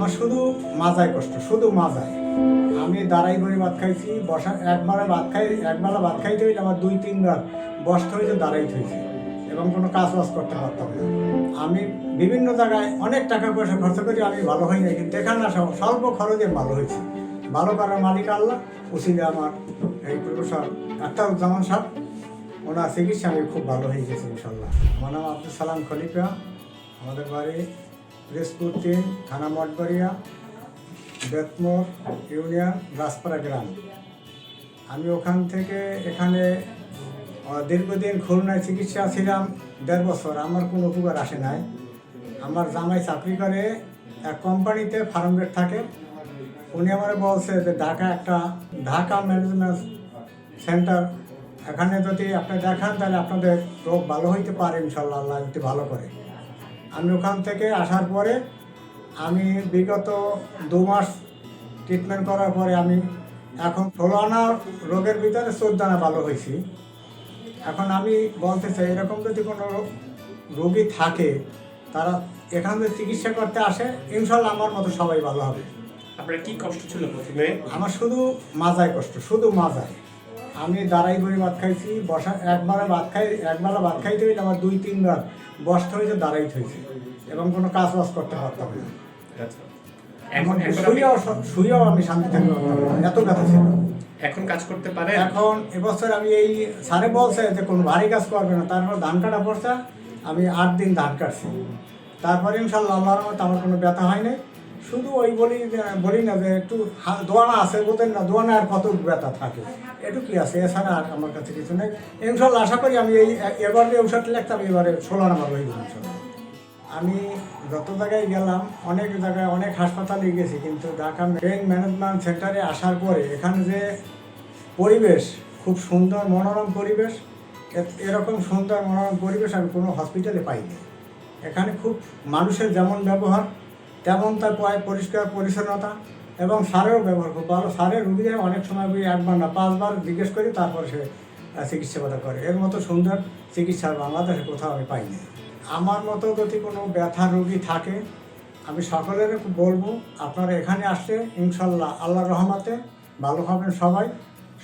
আমার শুধু মাজায় কষ্ট, শুধু মাজায়। আমি দাঁড়াই করে ভাত খাইছি, বসা একবেলা ভাত খাইতে হইলে আমার 2-3 বার বসতে হয়েছে, দাঁড়াইতে হয়েছে এবং কোনো কাজ বাজ করতে পারতাম না। আমি বিভিন্ন জায়গায় অনেক টাকা পয়সা খরচ করি, আমি ভালো হই না, কিন্তু এখানে না স্বল্প খরচে ভালো হয়েছি। ভালো করার মালিক আল্লাহ, উচিলে আমার এই প্রফেসর আখতারুজ্জামান সাহেব, ওনার চিকিৎসা আমি খুব ভালো হয়ে গেছি ইনশাল্লাহ। আমার নাম আব্দুল সালাম খলিফা, আমাদের বাড়ি রেসপুর 3, থানা মঠবাড়িয়া, বেতমোর ইউনিয়ন, রাজপাড়া গ্রাম। আমি ওখান থেকে এখানে দীর্ঘদিন খুলনায় চিকিৎসা ছিলাম 1.5 বছর। আমার কোনো উপকার আসে নাই। আমার জামাই চাকরি করে এক কোম্পানিতে, ফার্মগেট থাকে। উনি আমার বলছে যে ঢাকা ম্যানেজমেন্ট সেন্টার, এখানে যদি আপনি দেখান তাহলে আপনাদের রোগ ভালো হইতে পারে ইনশাল্লাহ, আল্লাহ যদি ভালো করে। আমি ওখান থেকে আসার পরে আমি বিগত 2 মাস ট্রিটমেন্ট করার পরে আমি এখন 16 আনা রোগের ভিতরে 14 আনা ভালো হয়েছি। এখন আমি বলতে চাই, এরকম যদি কোনো রোগী থাকে, তারা এখান থেকে চিকিৎসা করতে আসে, ইনশাল্লাহ আমার মতো সবাই ভালো হবে। আপনার কি কষ্ট ছিল প্রথমে? আমার শুধু মাজায় কষ্ট, শুধু মাজায়। আমি দাঁড়াই করে ভাত খাইছি, বসা একবেলা ভাত খাইতে হইলে আমার 2-3 বার বসতে হয়েছে, দাঁড়াইতে হয়েছে এবং কোনো কাজ বাজ করতে পারতাম না। শুয়েও আমি শান্তি থাকতে পারতাম না, এত ব্যথা ছিল। এখন কাজ করতে পারে? এখন এবছর আমি এই স্যারে বলছে যে কোনো ভারী কাজ করবে না, তারপর ধান কাটা পড়ছে, আমি 8 দিন ধান কাটছি। তারপরে ইনশাল্লাহ আল্লাহর রহমতে আমার কোনো ব্যথা হয় নাই। শুধু ওই বলি না যে একটু দোয়ানা আছে, বোঝেন না, দোয়ানা আর কত ব্যথা থাকে, এটুকুই আছে, এছাড়া আর আমার কাছে কিছু নেই। ইনশাল্লাহ আশা করি আমি এবার যে ঔষধ লিখতাম, এবারে 16 নাম্বার হয়ে গেল ইনশাল্লাহ। আমি যত জায়গায় গেলাম, অনেক জায়গায় অনেক হাসপাতালে গেছি, কিন্তু ঢাকা পেইন ম্যানেজমেন্ট সেন্টারে আসার পরে এখানে যে পরিবেশ, খুব সুন্দর মনোরম পরিবেশ, এরকম সুন্দর মনোরম পরিবেশ আমি কোনো হসপিটালে পাইনি। এখানে খুব মানুষের যেমন ব্যবহার তেমন তার পরিষ্কার পরিচ্ছন্নতা, এবং স্যারেরও ব্যবহার খুব ভালো। স্যারের রুগীদের অনেক সময় 1 বার না 5 বার জিজ্ঞেস করি, তারপরে সে চিকিৎসা করে। এর মতো সুন্দর চিকিৎসা বাংলাদেশে কোথাও আমি পাইনি। আমার মতো যদি কোনো ব্যথা রোগী থাকে, আমি সকলের বলবো আপনারা এখানে আসলে ইনশাল্লাহ আল্লাহর রহমতে ভালো হবেন সবাই,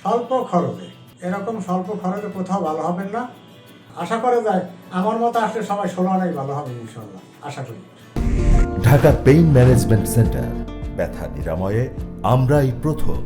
স্বল্প খরচে। এরকম স্বল্প খরচে কোথাও ভালো হবেন না। আশা করা যায় আমার মতো আসলে সবাই 16 আনাই ভালো হবে ইনশাল্লাহ, আশা করি। ঢাকা পেইন ম্যানেজমেন্ট সেন্টার, ব্যথা নিরাময়ে আমরাই প্রথম।